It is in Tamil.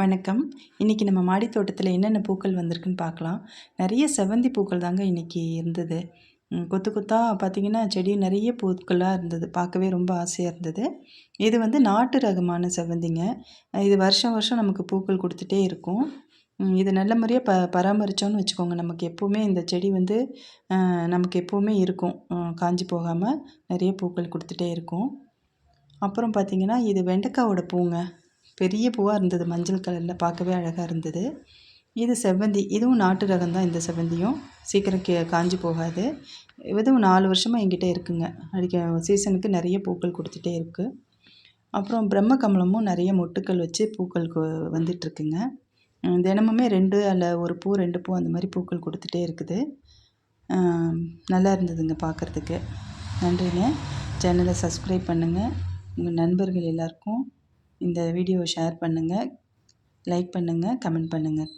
வணக்கம். இன்னைக்கு நம்ம மாடி தோட்டத்தில் என்னென்ன பூக்கள் வந்திருக்குன்னு பார்க்கலாம். நிறைய செவ்வந்தி பூக்கள் தாங்க இன்னைக்கு இருந்தது. கொத்து கொத்தா பார்த்தீங்கன்னா, செடி நிறைய பூக்களாக இருந்தது. பார்க்கவே ரொம்ப ஆசையாக இருந்தது. இது வந்து நாட்டு ரகமான செவ்வந்திங்க. இது வருஷம் வருஷம் நமக்கு பூக்கள் கொடுத்துட்டே இருக்கும். இது நல்ல முறையாக பராமரித்தோன்னு வச்சுக்கோங்க, நமக்கு எப்போவுமே இந்த செடி வந்து நமக்கு எப்போவுமே இருக்கும். காஞ்சு போகாமல் நிறைய பூக்கள் கொடுத்துட்டே இருக்கும். அப்புறம் பார்த்தீங்கன்னா, இது வெண்டைக்காவோட பூங்க. பெரிய பூவாக இருந்தது, மஞ்சள் கலரில் பார்க்கவே அழகாக இருந்தது. இது செவ்வந்தி. இதுவும் நாட்டு ரகம் தான். இந்த செவ்வந்தியும் சீக்கிரம் காஞ்சு போகாது. இதுவும் 4 வருஷமாக என்கிட்ட இருக்குங்க. சீசனுக்கு நிறைய பூக்கள் கொடுத்துட்டே இருக்குது. அப்புறம் பிரம்ம கமலமும் நிறைய மொட்டுக்கள் வச்சு பூக்கள் வந்துட்டுருக்குங்க. தினமுமே 2 அல்ல 1 பூ 2 பூ அந்த மாதிரி பூக்கள் கொடுத்துட்டே இருக்குது. நல்லா இருந்ததுங்க பார்க்குறதுக்கு. நன்றிங்க. சேனலை சப்ஸ்கிரைப் பண்ணுங்கள். உங்கள் நண்பர்கள் எல்லாருக்கும் இந்த வீடியோவை ஷேர் பண்ணுங்கள், லைக் பண்ணுங்கள், கமெண்ட் பண்ணுங்கள்.